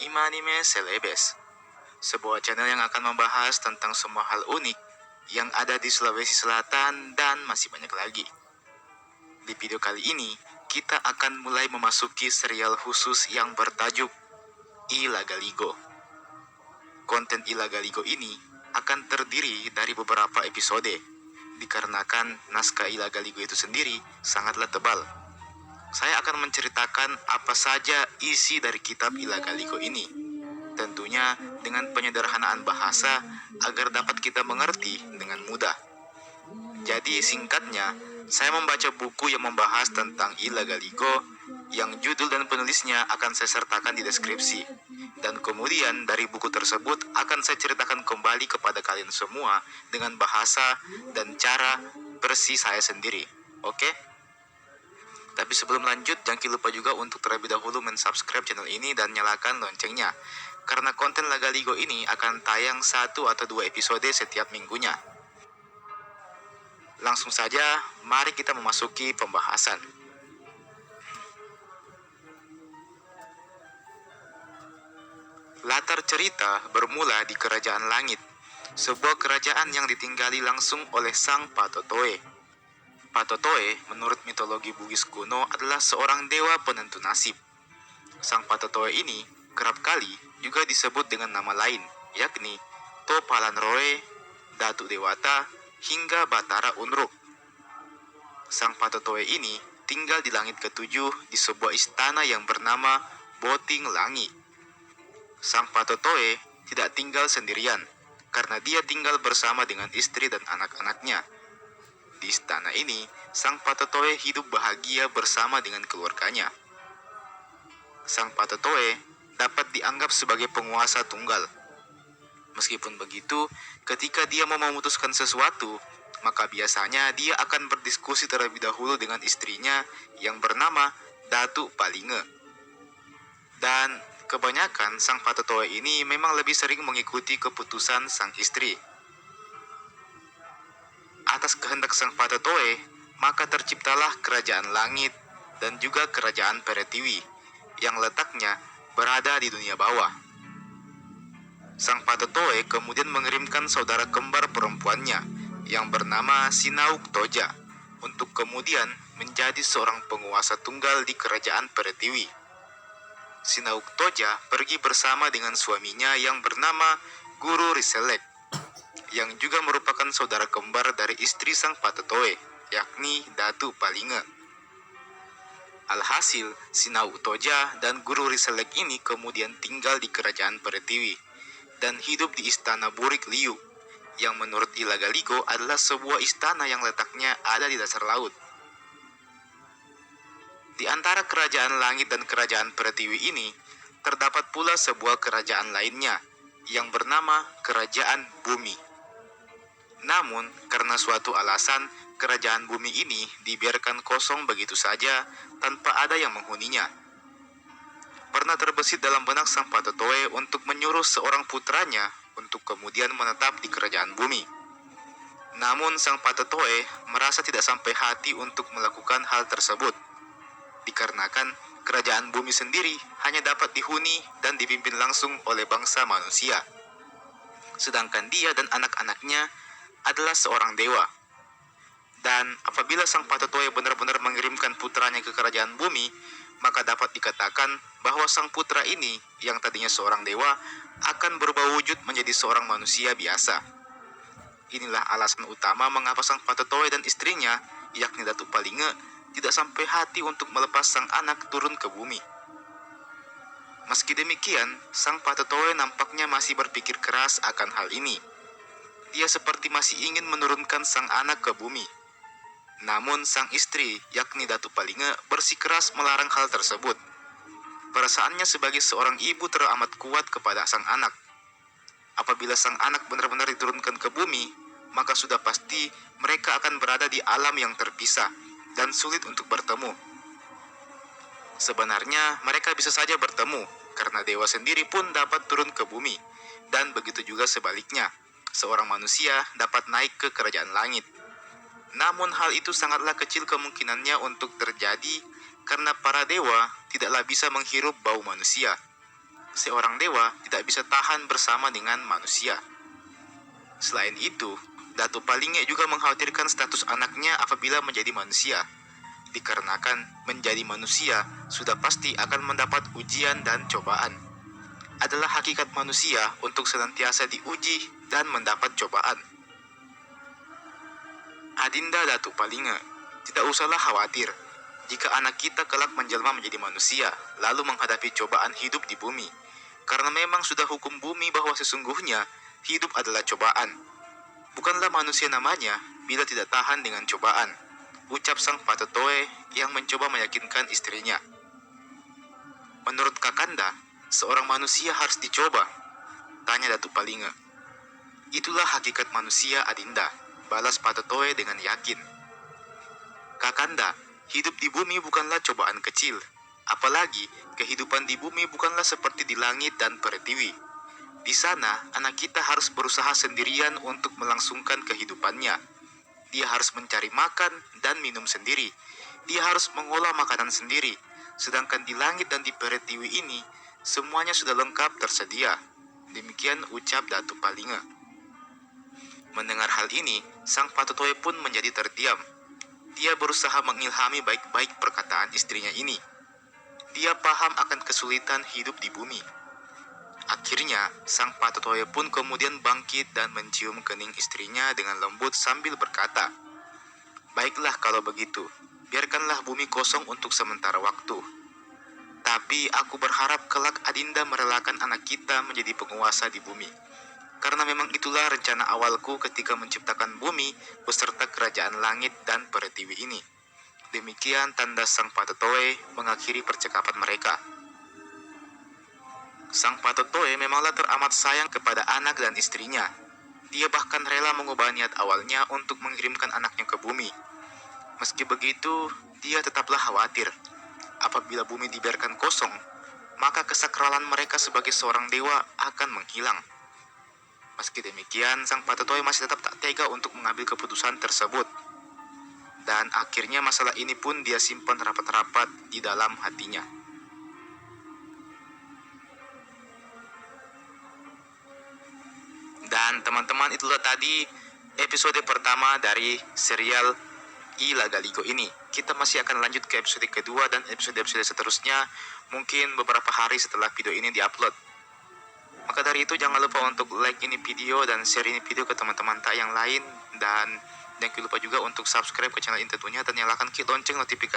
Imanime Celebes, sebuah channel yang akan membahas tentang semua hal unik yang ada di Sulawesi Selatan dan masih banyak lagi. Di video kali ini, kita akan mulai memasuki serial khusus yang bertajuk Ilagaligo. Konten Ilagaligo ini akan terdiri dari beberapa episode, dikarenakan naskah Ilagaligo itu sendiri sangatlah tebal. Saya akan menceritakan apa saja isi dari kitab Ilagaligo ini. Tentunya dengan penyederhanaan bahasa agar dapat kita mengerti dengan mudah. Jadi singkatnya, saya membaca buku yang membahas tentang Ilagaligo yang judul dan penulisnya akan saya sertakan di deskripsi. Dan kemudian dari buku tersebut akan saya ceritakan kembali kepada kalian semua dengan bahasa dan cara versi saya sendiri. Oke? Tapi sebelum lanjut, jangan lupa juga untuk terlebih dahulu mensubscribe channel ini dan nyalakan loncengnya. Karena konten Ilagaligo ini akan tayang 1 atau 2 episode setiap minggunya. Langsung saja, mari kita memasuki pembahasan. Latar cerita bermula di Kerajaan Langit, sebuah kerajaan yang ditinggali langsung oleh Sang Patotoe. Patotoe, menurut mitologi Bugis kuno, adalah seorang dewa penentu nasib. Sang Patotoe ini kerap kali juga disebut dengan nama lain, yakni Topalanroe, Datuk Dewata, hingga Batara Unruk. Sang Patotoe ini tinggal di langit ketujuh di sebuah istana yang bernama Boting Langi. Sang Patotoe tidak tinggal sendirian, karena dia tinggal bersama dengan istri dan anak-anaknya. Di istana ini, Sang Patotoe hidup bahagia bersama dengan keluarganya. Sang Patotoe dapat dianggap sebagai penguasa tunggal. Meskipun begitu, ketika dia mau memutuskan sesuatu, maka biasanya dia akan berdiskusi terlebih dahulu dengan istrinya yang bernama Datuk Palinge. Dan kebanyakan Sang Patotoe ini memang lebih sering mengikuti keputusan sang istri. Atas kehendak Sang Patotoe, maka terciptalah Kerajaan Langit dan juga Kerajaan Peretiwi yang letaknya berada di dunia bawah. Sang Patotoe kemudian mengirimkan saudara kembar perempuannya yang bernama Sinauk Toja untuk kemudian menjadi seorang penguasa tunggal di Kerajaan Peretiwi. Sinauk Toja pergi bersama dengan suaminya yang bernama Guru Riselek, yang juga merupakan saudara kembar dari istri Sang Patotoe, yakni Datuk Palinge. Alhasil, Sinauk Toja dan Guru Riselek ini kemudian tinggal di Kerajaan Peretiwi dan hidup di istana Burik Liu, yang menurut Ilagaligo adalah sebuah istana yang letaknya ada di dasar laut. Di antara Kerajaan Langit dan Kerajaan Peretiwi ini, terdapat pula sebuah kerajaan lainnya, yang bernama Kerajaan Bumi. Namun, karena suatu alasan, kerajaan bumi ini dibiarkan kosong begitu saja tanpa ada yang menghuninya. Pernah terbesit dalam benak Sang Patotoe untuk menyuruh seorang putranya untuk kemudian menetap di kerajaan bumi. Namun, Sang Patotoe merasa tidak sampai hati untuk melakukan hal tersebut, dikarenakan kerajaan bumi sendiri hanya dapat dihuni dan dipimpin langsung oleh bangsa manusia. Sedangkan dia dan anak-anaknya adalah seorang dewa. Dan apabila Sang Patotoe benar-benar mengirimkan putranya ke kerajaan bumi, maka dapat dikatakan bahwa sang putra ini yang tadinya seorang dewa akan berubah wujud menjadi seorang manusia biasa. Inilah alasan utama mengapa Sang Patotoe dan istrinya, yakni Datuk Palinge, tidak sampai hati untuk melepas sang anak turun ke bumi. Meski demikian, Sang Patotoe nampaknya masih berpikir keras akan hal ini. Dia seperti masih ingin menurunkan sang anak ke bumi. Namun sang istri, yakni Datuk Palinge, bersikeras melarang hal tersebut. Perasaannya sebagai seorang ibu teramat kuat kepada sang anak. Apabila sang anak benar-benar diturunkan ke bumi, maka sudah pasti mereka akan berada di alam yang terpisah dan sulit untuk bertemu. Sebenarnya mereka bisa saja bertemu, karena dewa sendiri pun dapat turun ke bumi, dan begitu juga sebaliknya. Seorang manusia dapat naik ke kerajaan langit. Namun hal itu sangatlah kecil kemungkinannya untuk terjadi karena para dewa tidaklah bisa menghirup bau manusia. seorang dewa tidak bisa tahan bersama dengan manusia. Selain itu, Datuk Palinge juga mengkhawatirkan status anaknya apabila menjadi manusia, dikarenakan menjadi manusia sudah pasti akan mendapat ujian dan cobaan. Adalah hakikat manusia untuk senantiasa diuji dan mendapat cobaan. Adinda Datuk Palinge, tidak usahlah khawatir jika anak kita kelak menjelma menjadi manusia, lalu menghadapi cobaan hidup di bumi. Karena memang sudah hukum bumi bahwa sesungguhnya hidup adalah cobaan. Bukanlah manusia namanya bila tidak tahan dengan cobaan, ucap sang Patotoe yang mencoba meyakinkan istrinya. Menurut Kakanda, seorang manusia harus dicoba, tanya Datuk Palinge. Itulah hakikat manusia, Adinda, balas Patotoe dengan yakin. Kakanda, hidup di bumi bukanlah cobaan kecil. Apalagi, kehidupan di bumi bukanlah seperti di langit dan pertiwi. Di sana, anak kita harus berusaha sendirian untuk melangsungkan kehidupannya. Dia harus mencari makan dan minum sendiri. Dia harus mengolah makanan sendiri. Sedangkan di langit dan di pertiwi ini, semuanya sudah lengkap tersedia. Demikian ucap Datuk Palinge. Mendengar hal ini, sang Patotoe pun menjadi terdiam. Dia berusaha mengilhami baik-baik perkataan istrinya ini. Dia paham akan kesulitan hidup di bumi. Akhirnya, sang Patotoe pun kemudian bangkit dan mencium kening istrinya dengan lembut sambil berkata, "Baiklah kalau begitu, biarkanlah bumi kosong untuk sementara waktu. Tapi aku berharap kelak Adinda merelakan anak kita menjadi penguasa di bumi. Karena memang itulah rencana awalku ketika menciptakan bumi beserta kerajaan langit dan pertiwi ini." Demikian tanda sang Patotoe mengakhiri percakapan mereka. Sang Patotoe memanglah teramat sayang kepada anak dan istrinya. Dia bahkan rela mengubah niat awalnya untuk mengirimkan anaknya ke bumi. Meski begitu, dia tetaplah khawatir. Apabila bumi dibiarkan kosong, maka kesakralan mereka sebagai seorang dewa akan menghilang. Meski demikian, sang Patotoe masih tetap tak tega untuk mengambil keputusan tersebut. Dan akhirnya masalah ini pun dia simpan rapat-rapat di dalam hatinya. Dan teman-teman, itulah tadi episode pertama dari serial I Lagaligo ini. Kita masih akan lanjut ke episode kedua dan episode-episode seterusnya mungkin beberapa hari setelah video ini diupload. Maka dari itu jangan lupa untuk like ini video dan share ini video ke teman-teman tak yang lain. Dan jangan lupa juga untuk subscribe ke channel ini tentunya dan nyalakan lonceng notifikasi